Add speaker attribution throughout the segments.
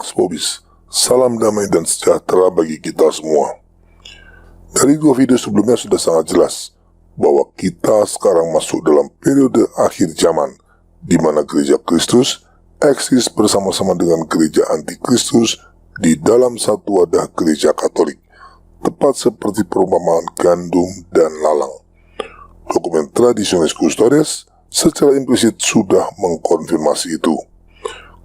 Speaker 1: Pax Vobis, salam damai dan sejahtera bagi kita semua. Dari dua video sebelumnya sudah sangat jelas bahwa kita sekarang masuk dalam periode akhir zaman, di mana gereja Kristus eksis bersama-sama dengan gereja antikristus di dalam satu wadah gereja Katolik, tepat seperti perumpamaan gandum dan lalang. Dokumen Traditionis Custodes secara implisit sudah mengkonfirmasi itu.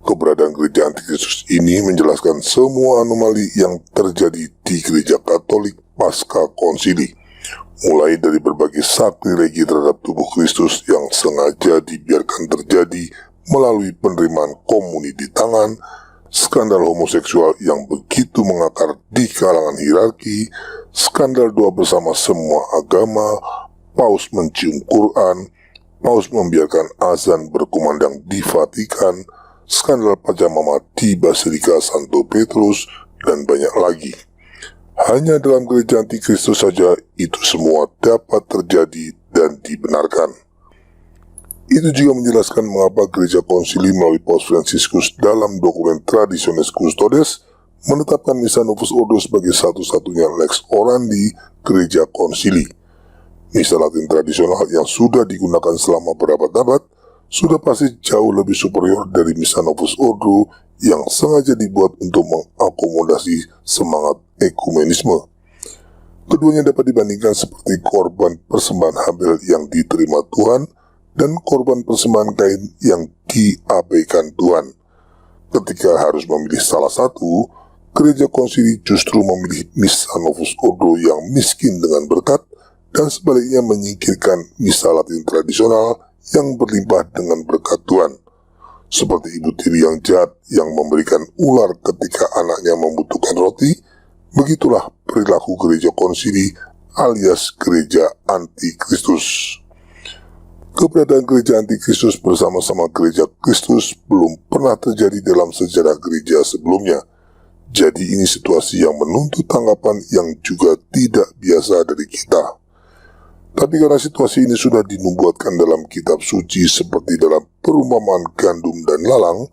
Speaker 1: Keberadaan gereja antikristus ini menjelaskan semua anomali yang terjadi di gereja Katolik pasca konsili, mulai dari berbagai sakrilegi terhadap tubuh Kristus yang sengaja dibiarkan terjadi melalui penerimaan komuni di tangan, skandal homoseksual yang begitu mengakar di kalangan hierarki, skandal doa bersama semua agama, Paus mencium Quran, Paus membiarkan azan berkumandang di Vatikan, skandal pajamama di Basilika Santo Petrus, dan banyak lagi. Hanya dalam gereja antikristus saja itu semua dapat terjadi dan dibenarkan. Itu juga menjelaskan mengapa gereja konsili melalui Paus Fransiskus dalam dokumen Traditionis Custodes menetapkan Missa Novus Ordo sebagai satu-satunya lex orandi gereja konsili. Misa Latin tradisional yang sudah digunakan selama berabad-abad sudah pasti jauh lebih superior dari Missa Novus Ordo yang sengaja dibuat untuk mengakomodasi semangat ekumenisme. Keduanya dapat dibandingkan seperti korban persembahan Habel yang diterima Tuhan dan korban persembahan Kain yang diabaikan Tuhan. Ketika harus memilih salah satu, gereja konsili justru memilih Missa Novus Ordo yang miskin dengan berkat dan sebaliknya menyingkirkan Misa Latin tradisional yang berlimpah dengan berkat Tuhan. Seperti ibu tiri yang jahat yang memberikan ular ketika anaknya membutuhkan roti, begitulah perilaku gereja konsili alias gereja antikristus. Keberadaan gereja antikristus bersama-sama gereja Kristus belum pernah terjadi dalam sejarah gereja sebelumnya. Jadi ini situasi yang menuntut tanggapan yang juga tidak biasa dari kita. Tapi karena situasi ini sudah dinubuatkan dalam kitab suci seperti dalam perumpamaan gandum dan lalang,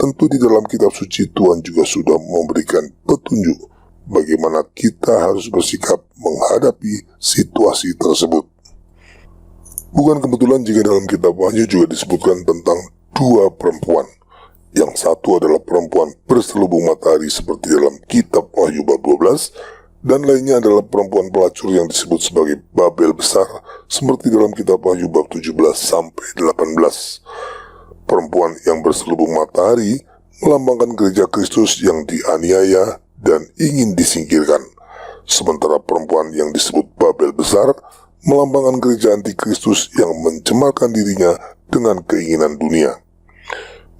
Speaker 1: tentu di dalam kitab suci Tuhan juga sudah memberikan petunjuk bagaimana kita harus bersikap menghadapi situasi tersebut. Bukan kebetulan jika dalam kitab Wahyu juga disebutkan tentang dua perempuan. Yang satu adalah perempuan berselubung matahari seperti dalam kitab Wahyu bab 12, dan lainnya adalah perempuan pelacur yang disebut sebagai Babel besar seperti dalam kitab Wahyu bab 17-18. Perempuan yang berselubung matahari melambangkan gereja Kristus yang dianiaya dan ingin disingkirkan, sementara perempuan yang disebut Babel besar melambangkan gereja antikristus yang mencemarkan dirinya dengan keinginan dunia.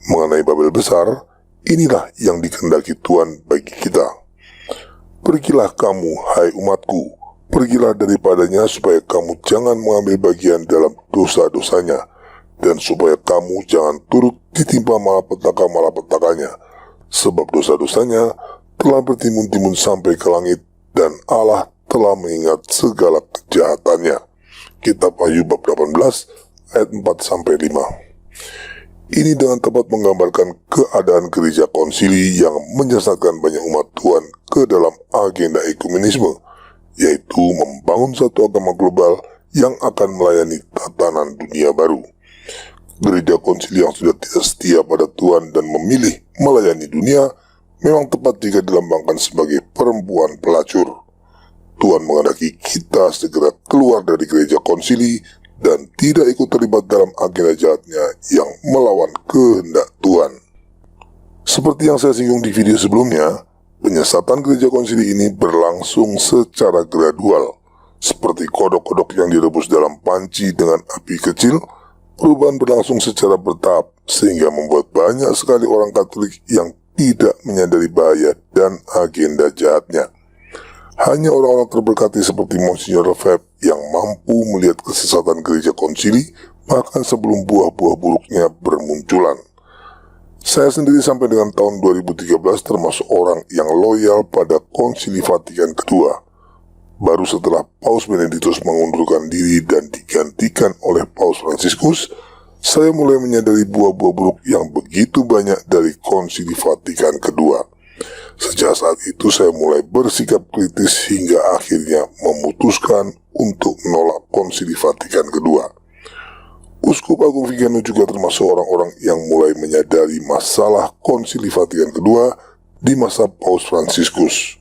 Speaker 1: Mengenai Babel besar, inilah yang dikehendaki Tuhan bagi kita. Pergilah kamu, hai umatku, pergilah daripadanya supaya kamu jangan mengambil bagian dalam dosa-dosanya, dan supaya kamu jangan turut ditimpa malapetaka-malapetakanya, sebab dosa-dosanya telah bertimbun-timbun sampai ke langit, dan Allah telah mengingat segala kejahatannya. Kitab Wahyu bab 18 ayat 4-5. Ini dengan tepat menggambarkan keadaan gereja konsili yang menyesatkan banyak umat Tuhan ke dalam agenda ekumenisme, yaitu membangun satu agama global yang akan melayani tatanan dunia baru. Gereja konsili yang sudah tidak setia pada Tuhan dan memilih melayani dunia memang tepat jika dilambangkan sebagai perempuan pelacur. Tuhan menghendaki kita segera keluar dari gereja konsili dan tidak ikut terlibat dalam agenda jahatnya yang melawan kehendak Tuhan. Seperti yang saya singgung di video sebelumnya, penyesatan gereja konsili ini berlangsung secara gradual, seperti kodok-kodok yang direbus dalam panci dengan api kecil. Perubahan berlangsung secara bertahap, sehingga membuat banyak sekali orang Katolik yang tidak menyadari bahaya dan agenda jahatnya. Hanya orang-orang terberkati seperti Monsignor Lefebvre yang mampu melihat kesesatan gereja konsili bahkan sebelum buah-buah buruknya bermunculan. Saya sendiri sampai dengan tahun 2013 termasuk orang yang loyal pada konsili Vatikan kedua. Baru setelah Paus Benediktus mengundurkan diri dan digantikan oleh Paus Fransiskus, saya mulai menyadari buah-buah buruk yang begitu banyak dari Konsili Vatikan kedua. Sejak saat itu saya mulai bersikap kritis hingga akhirnya memutuskan untuk menolak Konsili Vatikan kedua. Uskup Agung Vigano juga termasuk orang-orang yang mulai menyadari masalah Konsili Vatikan kedua di masa Paus Fransiskus.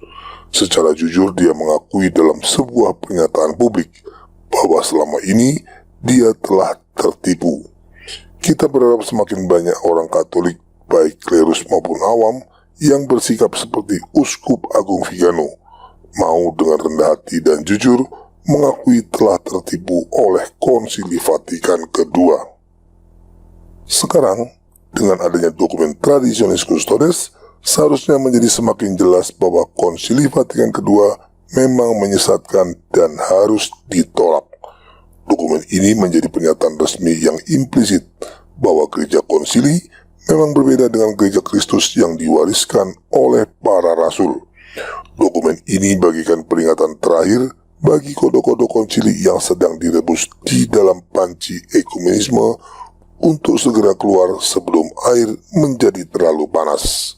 Speaker 1: Secara jujur dia mengakui dalam sebuah pernyataan publik bahwa selama ini dia telah tertipu. Kita berharap semakin banyak orang Katolik, baik klerus maupun awam, yang bersikap seperti Uskup Agung Vigano, mau dengan rendah hati dan jujur mengakui telah tertipu oleh Konsili Vatikan kedua. Sekarang, dengan adanya dokumen Traditionis Custodes, seharusnya menjadi semakin jelas bahwa Konsili Vatikan kedua memang menyesatkan dan harus ditolak. Dokumen ini menjadi pernyataan resmi yang implisit bahwa gereja konsili memang berbeda dengan gereja Kristus yang diwariskan oleh para rasul. Dokumen ini bagikan peringatan terakhir bagi kode-kode konsili yang sedang direbus di dalam panci ekumenisme untuk segera keluar sebelum air menjadi terlalu panas.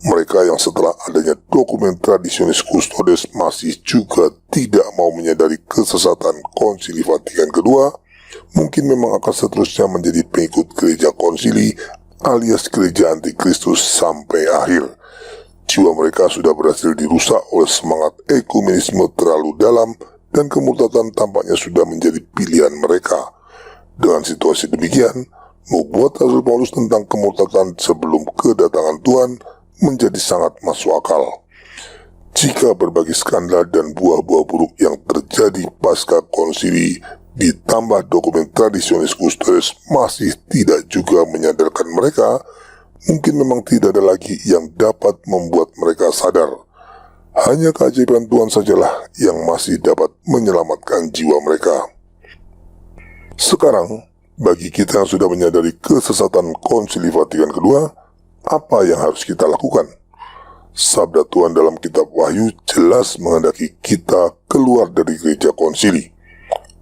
Speaker 1: Mereka yang setelah adanya dokumen Traditionis Custodes masih juga tidak mau menyadari kesesatan Konsili Vatikan kedua, mungkin memang akan seterusnya menjadi pengikut gereja konsili alias gereja antikristus sampai akhir. Jiwa mereka sudah berhasil dirusak oleh semangat ekumenisme terlalu dalam dan kemurtadan tampaknya sudah menjadi pilihan mereka. Dengan situasi demikian, nubuat Rasul Paulus tentang kemurtadan sebelum kedatangan Tuhan menjadi sangat masuk akal. Jika berbagai skandal dan buah-buah buruk yang terjadi pasca konsili ditambah dokumen Traditionis Custodes masih tidak juga menyadarkan mereka, mungkin memang tidak ada lagi yang dapat membuat mereka sadar. Hanya keajaiban Tuhan sajalah yang masih dapat menyelamatkan jiwa mereka. Sekarang, bagi kita yang sudah menyadari kesesatan Konsili Vatikan kedua, apa yang harus kita lakukan? Sabda Tuhan dalam kitab Wahyu jelas menghendaki kita keluar dari gereja konsili.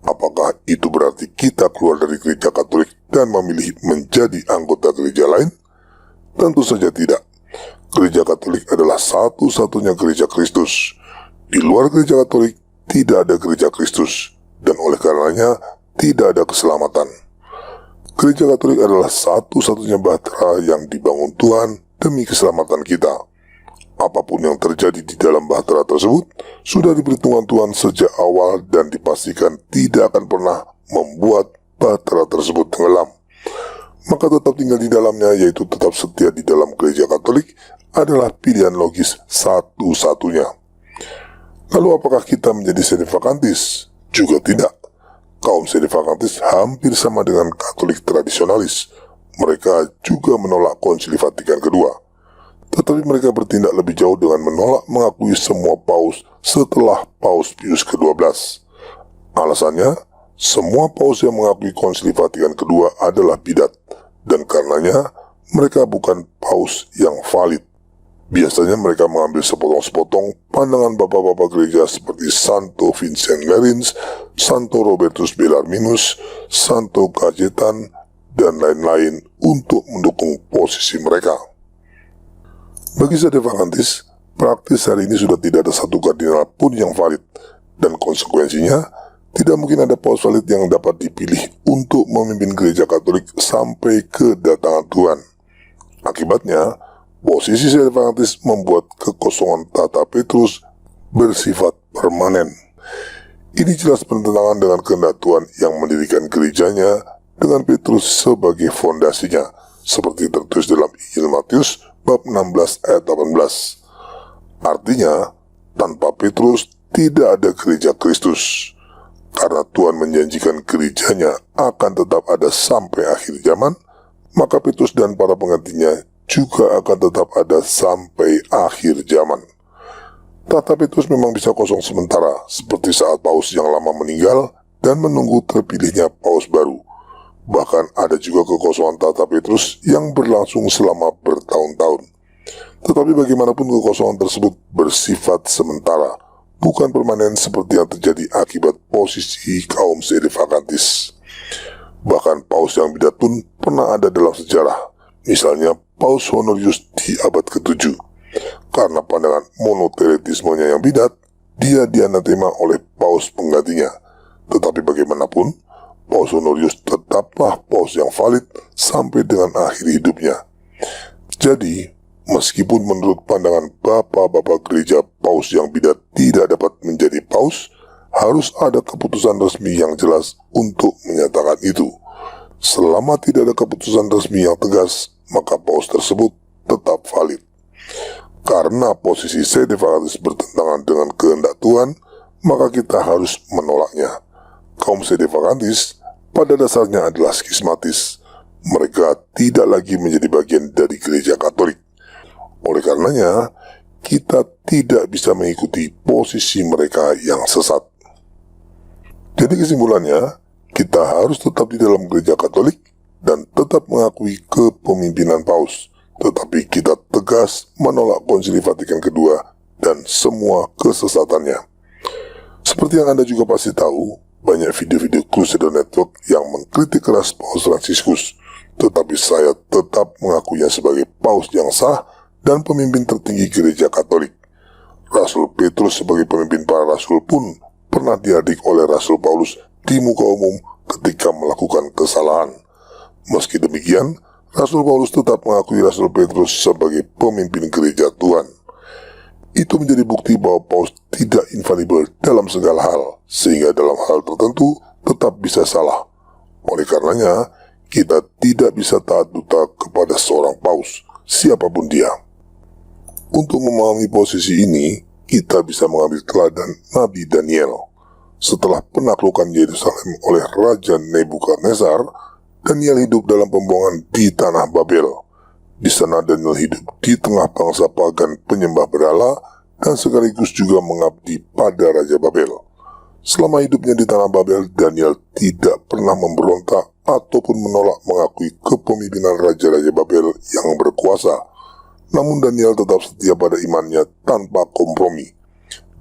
Speaker 1: Apakah itu berarti kita keluar dari gereja Katolik dan memilih menjadi anggota gereja lain? Tentu saja tidak. Gereja Katolik adalah satu-satunya gereja Kristus. Di luar gereja Katolik tidak ada gereja Kristus, dan oleh karenanya tidak ada keselamatan. Gereja Katolik adalah satu-satunya bahtera yang dibangun Tuhan demi keselamatan kita. Apapun yang terjadi di dalam bahtera tersebut sudah diperhitungkan Tuhan sejak awal dan dipastikan tidak akan pernah membuat bahtera tersebut tenggelam. Maka tetap tinggal di dalamnya, yaitu tetap setia di dalam gereja Katolik adalah pilihan logis satu-satunya. Lalu apakah kita menjadi sedevakantis? Juga tidak. Kaum sedevakantis hampir sama dengan Katolik tradisionalis. Mereka juga menolak Konsili Vatikan kedua. Tetapi mereka bertindak lebih jauh dengan menolak mengakui semua paus setelah Paus Pius ke-12. Alasannya, semua paus yang mengakui Konsili Vatikan kedua adalah bidat, dan karenanya mereka bukan paus yang valid. Biasanya mereka mengambil sepotong-sepotong pandangan bapak-bapak gereja seperti Santo Vincent Lerins, Santo Robertus Bellarminus, Santo Cajetan, dan lain-lain untuk mendukung posisi mereka. Bagi sedevakantis, praktis hari ini sudah tidak ada satu kardinal pun yang valid, dan konsekuensinya tidak mungkin ada paus valid yang dapat dipilih untuk memimpin gereja Katolik sampai kedatangan Tuhan. Akibatnya, posisi sedevakantis membuat kekosongan tata Petrus bersifat permanen. Ini jelas bertentangan dengan kehendak Tuhan yang mendirikan gerejanya dengan Petrus sebagai fondasinya, seperti tertulis dalam Injil Matius bab 16 ayat 18. Artinya, tanpa Petrus tidak ada gereja Kristus. Karena Tuhan menjanjikan gerejanya akan tetap ada sampai akhir zaman, maka Petrus dan para penggantinya juga akan tetap ada sampai akhir zaman. Tata Petrus memang bisa kosong sementara, seperti saat paus yang lama meninggal dan menunggu terpilihnya paus baru. Bahkan ada juga kekosongan tata Petrus yang berlangsung selama bertahun-tahun. Tetapi bagaimanapun kekosongan tersebut bersifat sementara, bukan permanen seperti yang terjadi akibat posisi kaum sedevakantis. Bahkan paus yang bidat pun pernah ada dalam sejarah. Misalnya Paus Honorius di abad ke-7. Karena pandangan monoteretismenya yang bidat, dia dianatema oleh paus penggantinya. Tetapi bagaimanapun, Paus Honorius tetaplah paus yang valid sampai dengan akhir hidupnya. Jadi, meskipun menurut pandangan bapak-bapak gereja paus yang bidat tidak dapat menjadi paus, harus ada keputusan resmi yang jelas untuk menyatakan itu. Selama tidak ada keputusan resmi yang tegas, maka paus tersebut tetap valid. Karena posisi sede vacantis bertentangan dengan kehendak Tuhan, maka kita harus menolaknya. Kaum sede vacantis pada dasarnya adalah skismatis. Mereka tidak lagi menjadi bagian dari gereja Katolik. Oleh karenanya, kita tidak bisa mengikuti posisi mereka yang sesat. Jadi kesimpulannya, kita harus tetap di dalam gereja Katolik dan tetap mengakui kepemimpinan paus. Tetapi kita tegas menolak Konsili Vatikan II dan semua kesesatannya. Seperti yang Anda juga pasti tahu, banyak video-video Crusader Network yang mengkritik keras Paus Fransiskus. Tetapi saya tetap mengakuinya sebagai paus yang sah dan pemimpin tertinggi gereja Katolik. Rasul Petrus sebagai pemimpin para rasul pun pernah diadik oleh Rasul Paulus di muka umum ketika melakukan kesalahan. Meski demikian, Rasul Paulus tetap mengakui Rasul Petrus sebagai pemimpin gereja Tuhan. Itu menjadi bukti bahwa paus tidak infalibel dalam segala hal, sehingga dalam hal tertentu tetap bisa salah. Oleh karenanya, kita tidak bisa taat buta kepada seorang paus, siapapun dia. Untuk memahami posisi ini, kita bisa mengambil teladan Nabi Daniel. Setelah penaklukan Yerusalem oleh Raja Nebukadnezar, Daniel hidup dalam pembuangan di tanah Babel. Di sana Daniel hidup di tengah bangsa pagan penyembah berhala dan sekaligus juga mengabdi pada Raja Babel. Selama hidupnya di tanah Babel, Daniel tidak pernah memberontak ataupun menolak mengakui kepemimpinan Raja-Raja Babel yang berkuasa. Namun Daniel tetap setia pada imannya tanpa kompromi.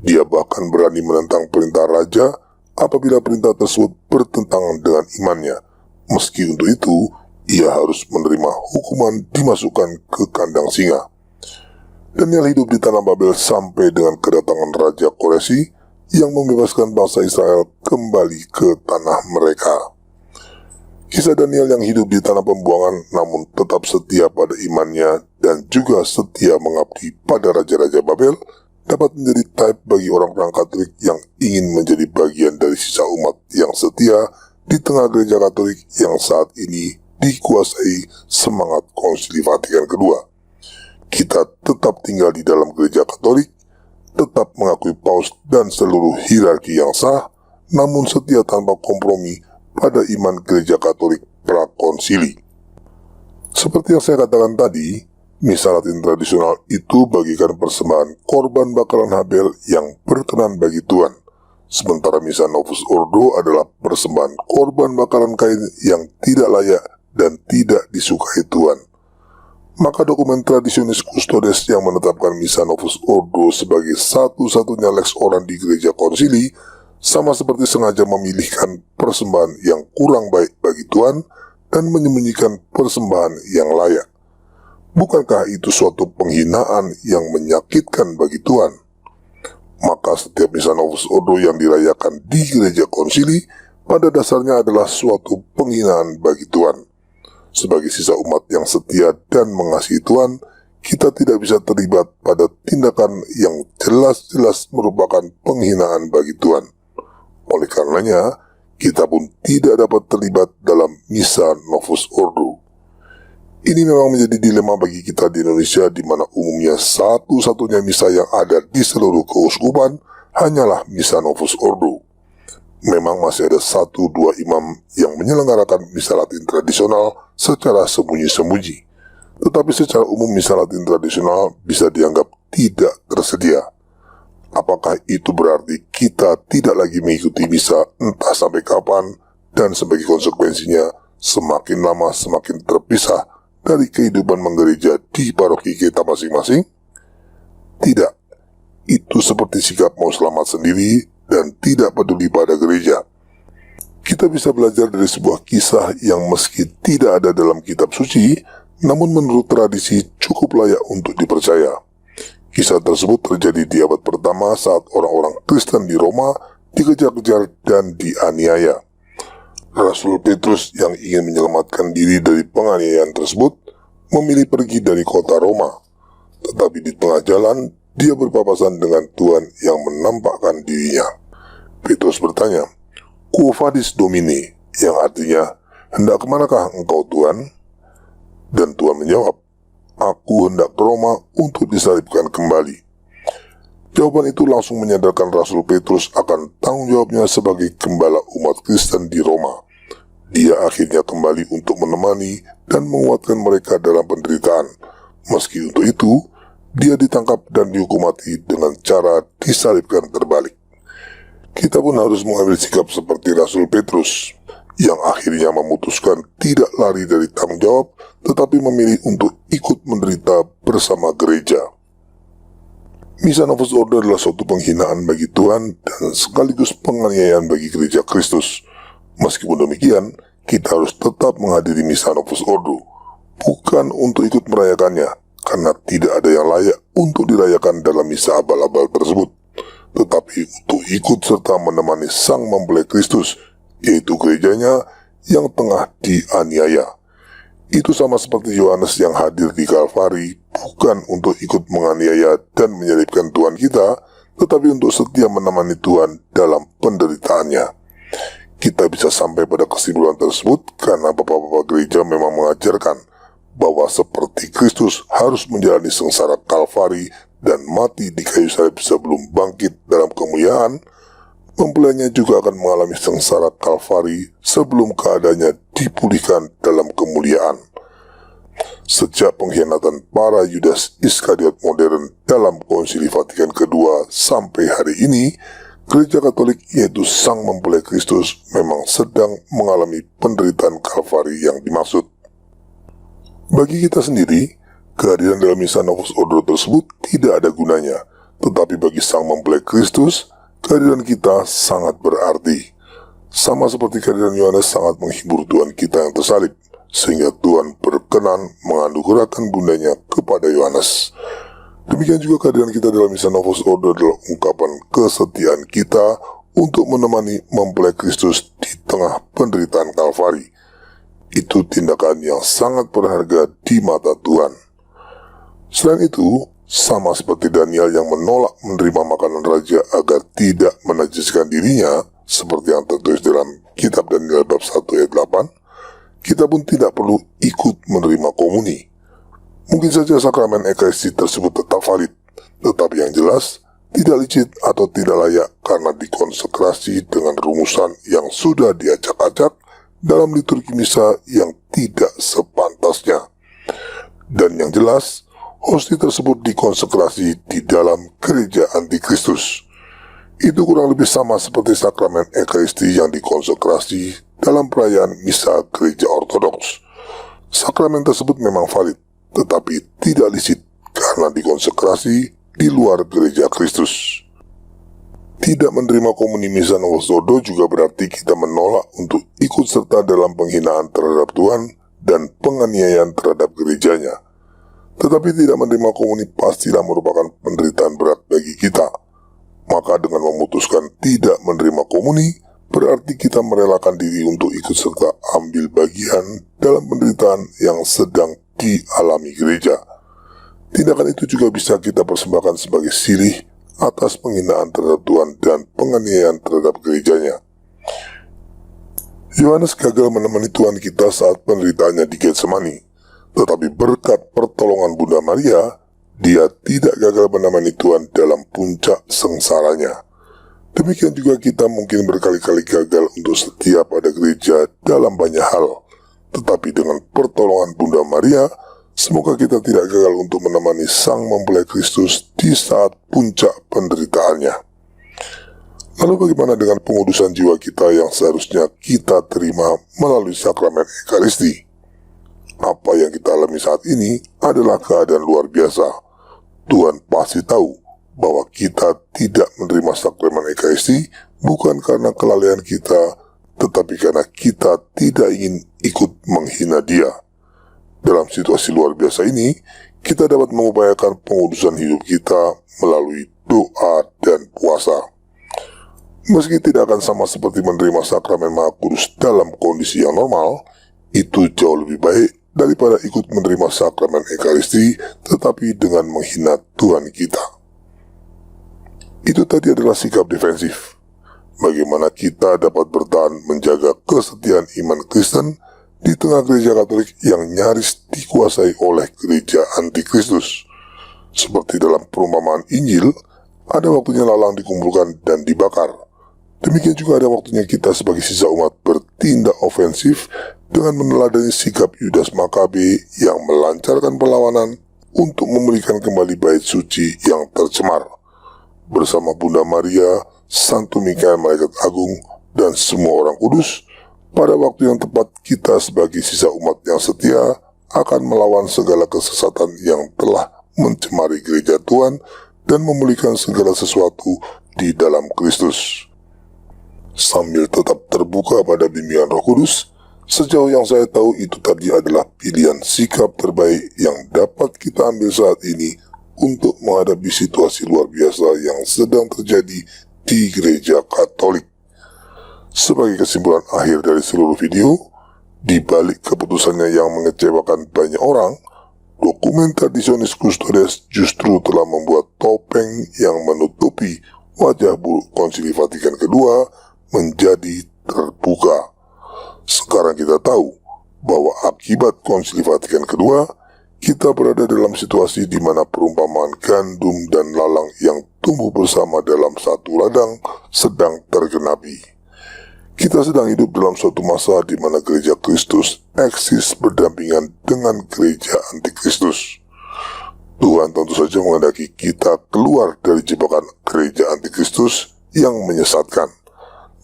Speaker 1: Dia bahkan berani menentang perintah raja apabila perintah tersebut bertentangan dengan imannya. Meski untuk itu, ia harus menerima hukuman dimasukkan ke kandang singa. Daniel hidup di tanah Babel sampai dengan kedatangan Raja Koresi yang membebaskan bangsa Israel kembali ke tanah mereka. Kisah Daniel yang hidup di tanah pembuangan namun tetap setia pada imannya dan juga setia mengabdi pada Raja-Raja Babel dapat menjadi type bagi orang-orang Katolik yang ingin menjadi bagian dari sisa umat yang setia di tengah gereja Katolik yang saat ini dikuasai semangat Konsili Vatikan II. Kita tetap tinggal di dalam gereja Katolik, tetap mengakui paus dan seluruh hierarki yang sah, namun setia tanpa kompromi pada iman gereja Katolik prakonsili. Seperti yang saya katakan tadi, misa Latin tradisional itu bagikan persembahan korban bakalan Habel yang berkenan bagi Tuhan. Sementara misa Novus Ordo adalah persembahan korban bakalan Kain yang tidak layak dan tidak disukai Tuhan. Maka dokumen Traditionis Custodes yang menetapkan misa Novus Ordo sebagai satu-satunya lex orandi di gereja konsili sama seperti sengaja memilihkan persembahan yang kurang baik bagi Tuhan dan menyembunyikan persembahan yang layak. Bukankah itu suatu penghinaan yang menyakitkan bagi Tuhan? Maka setiap misa Novus Ordo yang dirayakan di gereja konsili pada dasarnya adalah suatu penghinaan bagi Tuhan. Sebagai sisa umat yang setia dan mengasihi Tuhan, kita tidak bisa terlibat pada tindakan yang jelas-jelas merupakan penghinaan bagi Tuhan. Oleh karenanya, kita pun tidak dapat terlibat dalam misa Novus Ordo. Ini memang menjadi dilema bagi kita di Indonesia, di mana umumnya satu-satunya misa yang ada di seluruh keuskupan hanyalah misa Novus Ordo. Memang masih ada 1-2 imam yang menyelenggarakan misa Latin tradisional secara sembunyi-sembunyi. Tetapi secara umum misa Latin tradisional bisa dianggap tidak tersedia. Apakah itu berarti kita tidak lagi mengikuti misa entah sampai kapan dan sebagai konsekuensinya semakin lama semakin terpisah dari kehidupan menggereja di paroki kita masing-masing? Tidak, itu seperti sikap mau selamat sendiri dan tidak peduli pada gereja. Kita bisa belajar dari sebuah kisah yang meski tidak ada dalam kitab suci, namun menurut tradisi cukup layak untuk dipercaya. Kisah tersebut terjadi di abad pertama saat orang-orang Kristen di Roma dikejar-kejar dan dianiaya. Rasul Petrus yang ingin menyelamatkan diri dari penganiayaan tersebut memilih pergi dari kota Roma. Tetapi di tengah jalan, dia berpapasan dengan Tuhan yang menampakkan dirinya. Petrus bertanya, "Quo vadis Domini?" yang artinya, "Hendak kemanakah engkau Tuhan?" Dan Tuhan menjawab, "Aku hendak ke Roma untuk disalibkan kembali." Jawaban itu langsung menyadarkan Rasul Petrus akan tanggung jawabnya sebagai gembala umat Kristen di Roma. Dia akhirnya kembali untuk menemani dan menguatkan mereka dalam penderitaan. Meski untuk itu, dia ditangkap dan dihukum mati dengan cara disalibkan terbalik. Kita pun harus mengambil sikap seperti Rasul Petrus, yang akhirnya memutuskan tidak lari dari tanggung jawab, tetapi memilih untuk ikut menderita bersama gereja. Misa Novus Ordo adalah suatu penghinaan bagi Tuhan dan sekaligus penganiayaan bagi gereja Kristus. Meskipun demikian, kita harus tetap menghadiri Misa Novus Ordo, bukan untuk ikut merayakannya, karena tidak ada yang layak untuk dirayakan dalam misa abal-abal tersebut, tetapi untuk ikut serta menemani Sang Mempelai Kristus, yaitu gerejanya yang tengah dianiaya. Itu sama seperti Yohanes yang hadir di Kalvari, bukan untuk ikut menganiaya dan menyalibkan Tuhan kita, tetapi untuk setia menemani Tuhan dalam penderitaannya. Kita bisa sampai pada kesimpulan tersebut karena bapak-bapak gereja memang mengajarkan bahwa seperti Kristus harus menjalani sengsara Kalvari dan mati di kayu salib sebelum bangkit dalam kemuliaan, mempelainya juga akan mengalami sengsara Kalvari sebelum keadaannya dipulihkan dalam kemuliaan. Sejak pengkhianatan para Yudas Iskariot modern dalam Konsili Vatikan II sampai hari ini, Gereja Katolik yaitu Sang Mempelai Kristus memang sedang mengalami penderitaan Kalvari yang dimaksud. Bagi kita sendiri, kehadiran dalam Misa Novus Ordo tersebut tidak ada gunanya, tetapi bagi Sang Mempelai Kristus, kehadiran kita sangat berarti. Sama seperti kehadiran Yohanes sangat menghibur Tuhan kita yang tersalib, sehingga Tuhan berkenan menganugerahkan bundanya kepada Yohanes. Demikian juga kehadiran kita dalam Misa Novus Ordo adalah ungkapan kesetiaan kita untuk menemani Mempelai Kristus di tengah penderitaan Kalvari. Itu tindakan yang sangat berharga di mata Tuhan. Selain itu, sama seperti Daniel yang menolak menerima makanan raja agar tidak menajiskan dirinya, seperti yang tertulis dalam kitab Daniel bab 1 ayat 8, kita pun tidak perlu ikut menerima komuni. Mungkin saja sakramen Ekaristi tersebut tetap valid, tetapi yang jelas tidak licit atau tidak layak karena dikonsekrasi dengan rumusan yang sudah diacak-acak dalam liturgi misa yang tidak sepantasnya. Dan yang jelas, hosti tersebut dikonsekrasi di dalam gereja antikristus. Itu kurang lebih sama seperti sakramen Ekaristi yang dikonsekrasi dalam perayaan misa gereja Ortodoks. Sakramen tersebut memang valid, tetapi tidak licit karena dikonsekrasi di luar gereja Kristus. Tidak menerima komuni Misa Novus Ordo juga berarti kita menolak untuk ikut serta dalam penghinaan terhadap Tuhan dan penganiayaan terhadap gerejanya. Tetapi tidak menerima komuni pastilah merupakan penderitaan berat bagi kita. Maka dengan memutuskan tidak menerima komuni, berarti kita merelakan diri untuk ikut serta ambil bagian dalam penderitaan yang sedang dialami gereja. Tindakan itu juga bisa kita persembahkan sebagai sirih atas penghinaan terhadap Tuhan dan penganiayaan terhadap gerejanya. Yohanes gagal menemani Tuhan kita saat penderitaannya di Getsemani, tetapi berkat pertolongan Bunda Maria, dia tidak gagal menemani Tuhan dalam puncak sengsaranya. Demikian juga kita mungkin berkali-kali gagal untuk setia pada gereja dalam banyak hal, tetapi dengan pertolongan Bunda Maria, semoga kita tidak gagal untuk menemani Sang Mempelai Kristus di saat puncak penderitaannya. Lalu bagaimana dengan pengudusan jiwa kita yang seharusnya kita terima melalui sakramen Ekaristi? Apa yang kita alami saat ini adalah keadaan luar biasa. Tuhan pasti tahu bahwa kita tidak menerima sakramen Ekaristi bukan karena kelalaian kita, tetapi karena kita tidak ingin ikut menghina dia. Dalam situasi luar biasa ini, kita dapat mengupayakan pengudusan hidup kita melalui doa dan puasa. Meski tidak akan sama seperti menerima sakramen Maha Kudus dalam kondisi yang normal, itu jauh lebih baik daripada ikut menerima sakramen Ekaristi tetapi dengan menghina Tuhan kita. Itu tadi adalah sikap defensif. Bagaimana kita dapat bertahan menjaga kesetiaan iman Kristen di tengah gereja Katolik yang nyaris dikuasai oleh gereja antikristus. Seperti dalam perumpamaan Injil, ada waktunya lalang dikumpulkan dan dibakar. Demikian juga ada waktunya kita sebagai sisa umat bertindak ofensif dengan meneladani sikap Yudas Makabe yang melancarkan perlawanan untuk memulihkan kembali bait suci yang tercemar. Bersama Bunda Maria, Santo Mikael Malaikat Agung, dan semua orang kudus, pada waktu yang tepat kita sebagai sisa umat yang setia akan melawan segala kesesatan yang telah mencemari gereja Tuhan dan memulihkan segala sesuatu di dalam Kristus. Sambil tetap terbuka pada bimbingan Roh Kudus, sejauh yang saya tahu itu tadi adalah pilihan sikap terbaik yang dapat kita ambil saat ini untuk menghadapi situasi luar biasa yang sedang terjadi di gereja Katolik. Sebagai kesimpulan akhir dari seluruh video, di balik keputusannya yang mengecewakan banyak orang, dokumen Traditionis Custodes justru telah membuat topeng yang menutupi wajah buruk Konsili Vatikan II menjadi terbuka. Sekarang kita tahu bahwa akibat Konsili Vatikan II, kita berada dalam situasi di mana perumpamaan gandum dan lalang yang tumbuh bersama dalam satu ladang sedang tergenapi. Kita sedang hidup dalam suatu masa di mana gereja Kristus eksis berdampingan dengan gereja antikristus. Tuhan tentu saja menghendaki kita keluar dari jebakan gereja antikristus yang menyesatkan,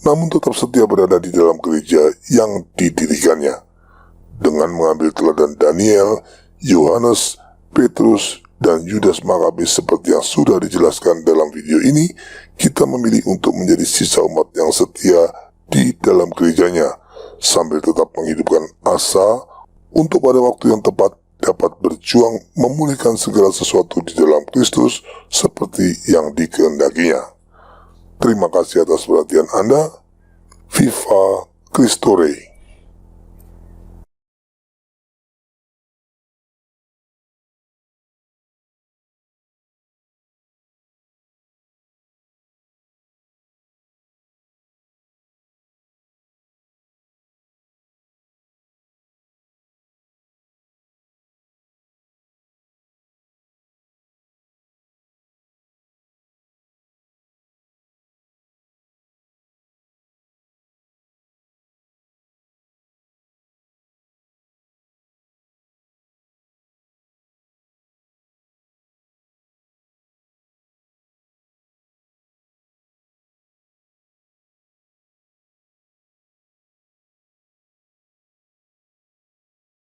Speaker 1: namun tetap setia berada di dalam gereja yang didirikannya. Dengan mengambil teladan Daniel, Yohanes, Petrus, dan Yudas Makabe seperti yang sudah dijelaskan dalam video ini, kita memilih untuk menjadi sisa umat yang setia di dalam gerejanya, sambil tetap menghidupkan asa untuk pada waktu yang tepat dapat berjuang memulihkan segala sesuatu di dalam Kristus seperti yang dikehendakinya. Terima kasih atas perhatian Anda. Viva Christo Rey.